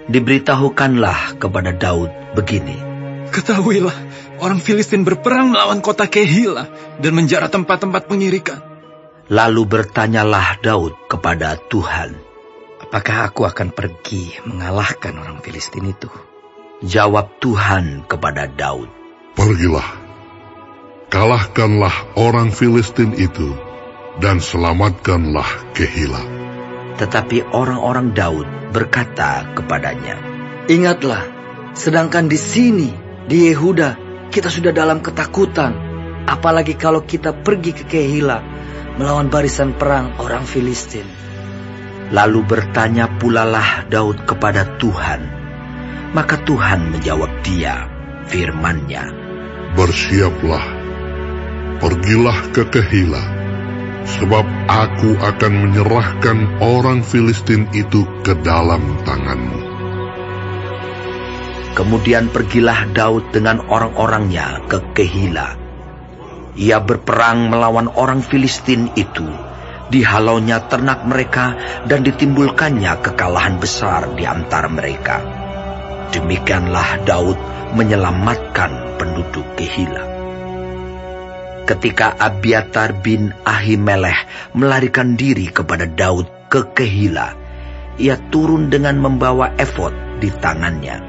Diberitahukanlah kepada Daud begini, "Ketahuilah, orang Filistin berperang melawan kota Kehila dan menjara tempat-tempat pengirikan." Lalu bertanyalah Daud kepada Tuhan, "Apakah aku akan pergi mengalahkan orang Filistin itu?" Jawab Tuhan kepada Daud, "Pergilah, kalahkanlah orang Filistin itu, dan selamatkanlah Kehila." Tetapi orang-orang Daud berkata kepadanya, "Ingatlah, sedangkan di sini, di Yehuda, kita sudah dalam ketakutan. Apalagi kalau kita pergi ke Kehila, melawan barisan perang orang Filistin." Lalu bertanya pulalah Daud kepada Tuhan. Maka Tuhan menjawab dia, firman-Nya, "Bersiaplah, pergilah ke Kehila, sebab aku akan menyerahkan orang Filistin itu ke dalam tanganmu." Kemudian pergilah Daud dengan orang-orangnya ke Kehila. Ia berperang melawan orang Filistin itu. Dihalaunya ternak mereka dan ditimbulkannya kekalahan besar di antara mereka. Demikianlah Daud menyelamatkan penduduk Kehila. Ketika Abiatar bin Ahimelech melarikan diri kepada Daud ke Kehila, ia turun dengan membawa efod di tangannya.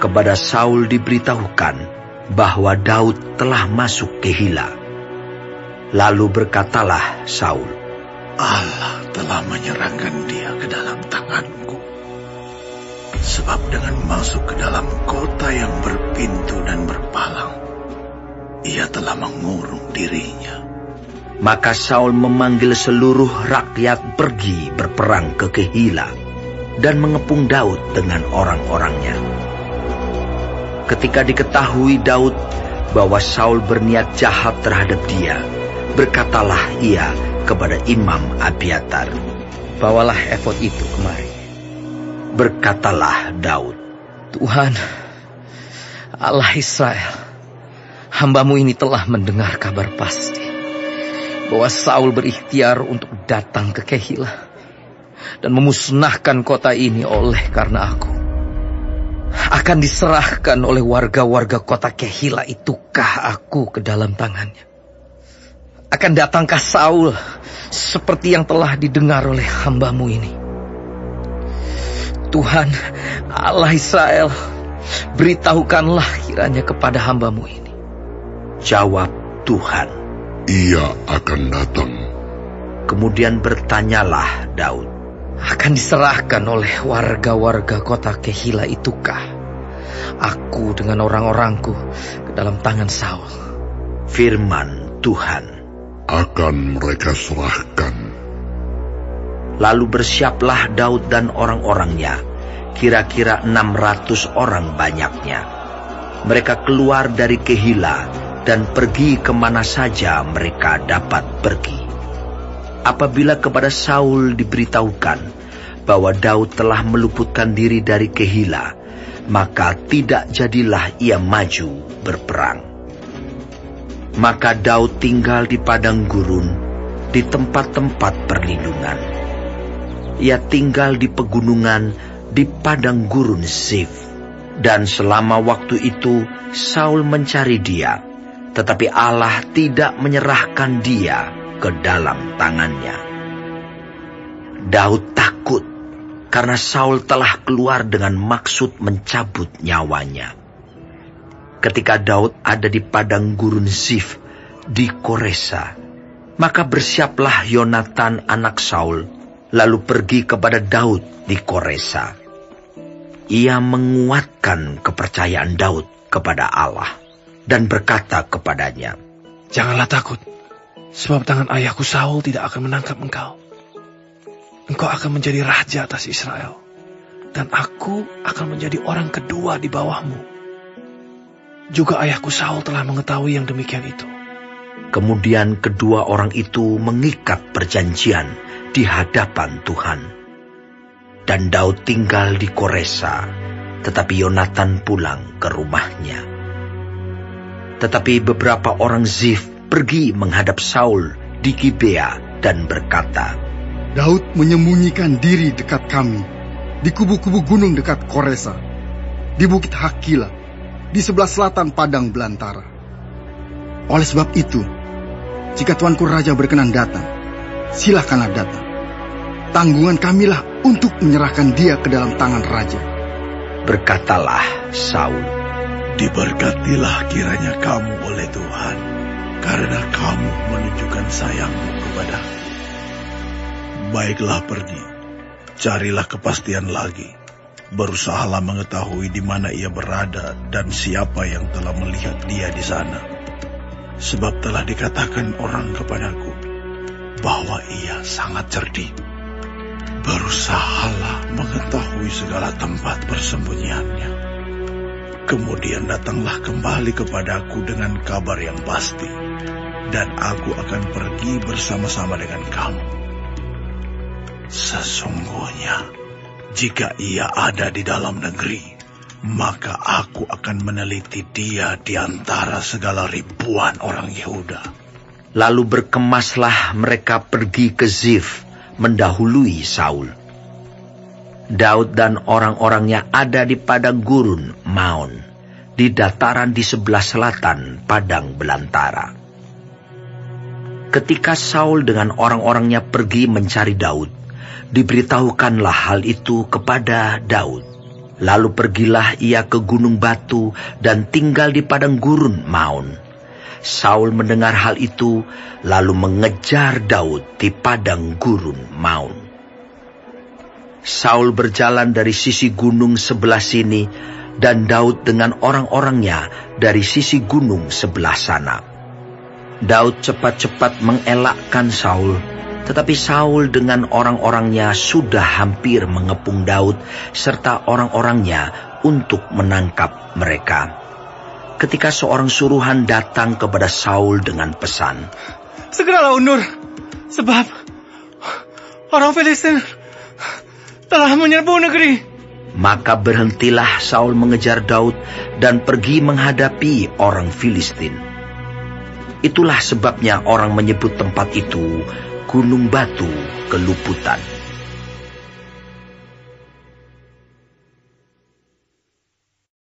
Kepada Saul diberitahukan bahwa Daud telah masuk Kehila. Lalu berkatalah Saul, "Allah telah menyerahkan dia ke dalam tanganku. Sebab dengan masuk ke dalam kota yang berpintu dan berpalang, ia telah mengurung dirinya." Maka Saul memanggil seluruh rakyat pergi berperang ke Kehila dan mengepung Daud dengan orang-orangnya. Ketika diketahui Daud bahwa Saul berniat jahat terhadap dia, berkatalah ia kepada Imam Abiatar, "Bawalah efod itu kemari." Berkatalah Daud, "Tuhan, Allah Israel, hamba-Mu ini telah mendengar kabar pasti bahwa Saul berikhtiar untuk datang ke Kehila dan memusnahkan kota ini oleh karena aku. Akan diserahkan oleh warga-warga kota Kehila itukah aku ke dalam tangannya? Akan datangkah Saul seperti yang telah didengar oleh hamba-Mu ini? Tuhan, Allah Israel, beritahukanlah kiranya kepada hamba-Mu ini." Jawab Tuhan, "Ia akan datang." Kemudian bertanyalah Daud, "Akan diserahkan oleh warga-warga kota Kehila itukah aku dengan orang-orangku ke dalam tangan Saul?" Firman Tuhan, "Akan mereka serahkan." Lalu bersiaplah Daud dan orang-orangnya, kira-kira 600 orang banyaknya. Mereka keluar dari Kehila dan pergi kemana saja mereka dapat pergi. Apabila kepada Saul diberitahukan bahwa Daud telah meluputkan diri dari Kehila, maka tidak jadilah ia maju berperang. Maka Daud tinggal di padang gurun, di tempat-tempat perlindungan. Ia tinggal di pegunungan, di padang gurun Zif. Dan selama waktu itu Saul mencari dia, tetapi Allah tidak menyerahkan dia ke dalam tangannya. Daud takut karena Saul telah keluar dengan maksud mencabut nyawanya. Ketika Daud ada di padang gurun Zif di Koresa, maka bersiaplah Yonatan anak Saul, lalu pergi kepada Daud di Koresa. Ia menguatkan kepercayaan Daud kepada Allah dan berkata kepadanya, "Janganlah takut, sebab tangan ayahku Saul tidak akan menangkap engkau. Engkau akan menjadi raja atas Israel, dan aku akan menjadi orang kedua di bawahmu." Juga ayahku Saul telah mengetahui yang demikian itu. Kemudian kedua orang itu mengikat perjanjian di hadapan Tuhan. Dan Daud tinggal di Koresa, tetapi Yonatan pulang ke rumahnya. Tetapi beberapa orang Zif pergi menghadap Saul di Gibea dan berkata, "Daud menyembunyikan diri dekat kami, di kubu-kubu gunung dekat Koresa, di bukit Hakila, di sebelah selatan padang belantara. Oleh sebab itu, jika tuanku raja berkenan datang, silakanlah datang. Tanggungan kamilah untuk menyerahkan dia ke dalam tangan raja. Berkatalah Saul, diberkatilah kiranya kamu oleh Tuhan, karena kamu menunjukkan sayangmu kepadaku. Baiklah, pergi, carilah kepastian lagi. Berusahalah mengetahui di mana ia berada dan siapa yang telah melihat dia di sana. Sebab telah dikatakan orang kepadaku bahwa ia sangat cerdik. Berusahalah mengetahui segala tempat persembunyiannya. Kemudian datanglah kembali kepadaku dengan kabar yang pasti, dan aku akan pergi bersama-sama dengan kamu. Sesungguhnya, jika ia ada di dalam negeri, maka aku akan meneliti dia di antara segala ribuan orang Yehuda. Lalu berkemaslah mereka pergi ke Zif, mendahului Saul. Daud dan orang-orangnya ada di padang gurun Maon, di dataran di sebelah selatan padang belantara. Ketika Saul dengan orang-orangnya pergi mencari Daud, diberitahukanlah hal itu kepada Daud. Lalu pergilah ia ke gunung batu dan tinggal di padang gurun Maon. Saul mendengar hal itu, lalu mengejar Daud di padang gurun Maon. Saul berjalan dari sisi gunung sebelah sini, dan Daud dengan orang-orangnya dari sisi gunung sebelah sana. Daud cepat-cepat mengelakkan Saul, tetapi Saul dengan orang-orangnya sudah hampir mengepung Daud serta orang-orangnya untuk menangkap mereka. Ketika seorang suruhan datang kepada Saul dengan pesan, segeralah undur, sebab orang Filistin telah menyerbu negeri. Maka berhentilah Saul mengejar Daud dan pergi menghadapi orang Filistin. Itulah sebabnya orang menyebut tempat itu Gunung Batu Keluputan.